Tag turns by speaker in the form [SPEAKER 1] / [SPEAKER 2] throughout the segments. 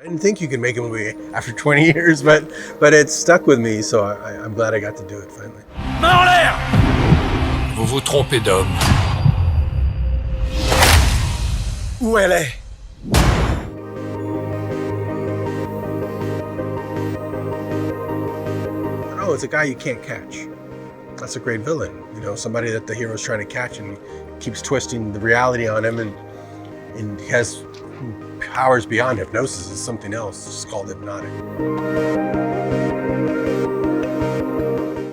[SPEAKER 1] didn't think you could make a movie after 20 years, but it stuck with me, so I'm glad I got to do it finally.
[SPEAKER 2] Main en l'air! Vous vous trompez d'homme.
[SPEAKER 1] Où elle est? Oh, it's a guy you can't catch. That's a great villain. You know, somebody that the hero's trying to catch and keeps twisting the reality on him, and he has powers beyond hypnosis. Is something else. It's called Hypnotic. It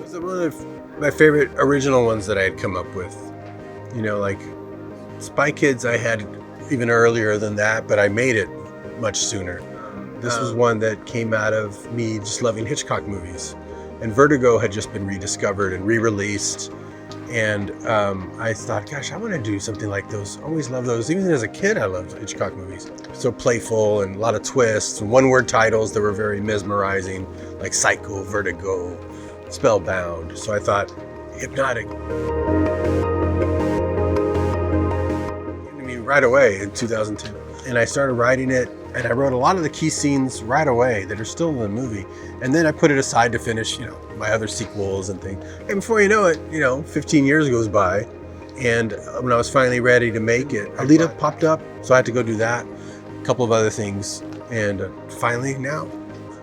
[SPEAKER 1] was one of my favorite original ones that I had come up with. You know, like Spy Kids I had even earlier than that, but I made it much sooner. This was one that came out of me just loving Hitchcock movies. And Vertigo had just been rediscovered and re-released. And I thought, gosh, I want to do something like those. I always loved those. Even as a kid, I loved Hitchcock movies. So playful and a lot of twists and one-word titles that were very mesmerizing, like Psycho, Vertigo, Spellbound. So I thought, Hypnotic. Came to me right away in 2002. And I started writing it, and I wrote a lot of the key scenes right away that are still in the movie. And then I put it aside to finish, you know, my other sequels and things. And before you know it, you know, 15 years goes by. And when I was finally ready to make it, Alita popped up. So I had to go do that, a couple of other things. And finally now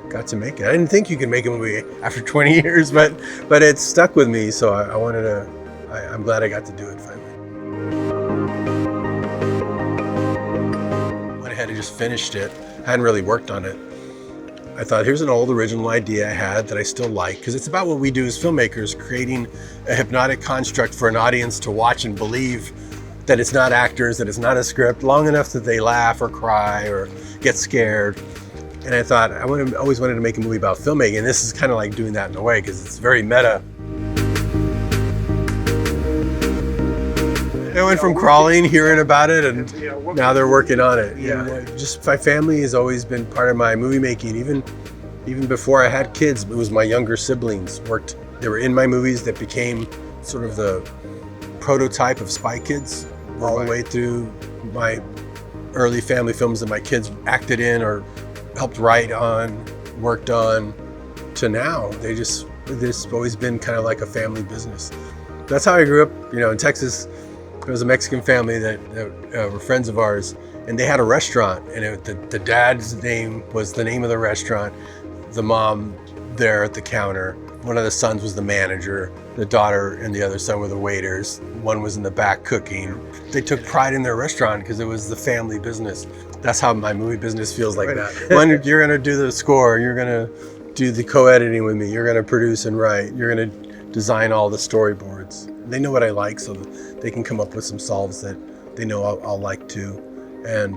[SPEAKER 1] got to make it. I didn't think you could make a movie after 20 years, but it stuck with me. So I'm glad I got to do it finally. I just finished it, hadn't really worked on it. I thought, here's an old original idea I had that I still like, because it's about what we do as filmmakers, creating a hypnotic construct for an audience to watch and believe that it's not actors, that it's not a script, long enough that they laugh or cry or get scared. And I thought, always wanted to make a movie about filmmaking, and this is kind of like doing that in a way, because it's very meta. I went from crawling, hearing about it, and now they're working on it. Yeah, just my family has always been part of my movie making. Even before I had kids, it was my younger siblings worked. They were in my movies that became sort of the prototype of Spy Kids, all the way through my early family films that my kids acted in or helped write on, worked on, to now. This always been kind of like a family business. That's how I grew up, you know, in Texas. There was a Mexican family that were friends of ours, and they had a restaurant, and the dad's name was the name of the restaurant, the mom there at the counter, one of the sons was the manager, the daughter and the other son were the waiters, one was in the back cooking. They took pride in their restaurant because it was the family business. That's how my movie business feels like that. One, you're gonna do the score, you're gonna do the co-editing with me, you're gonna produce and write, you're gonna design all the storyboards. They know what I like, so they can come up with some solves that they know I'll like too, and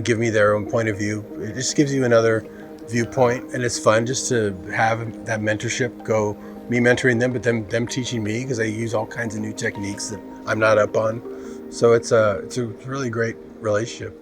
[SPEAKER 1] give me their own point of view. It just gives you another viewpoint, and it's fun just to have that mentorship go, me mentoring them, but them teaching me, because I use all kinds of new techniques that I'm not up on. So it's a really great relationship.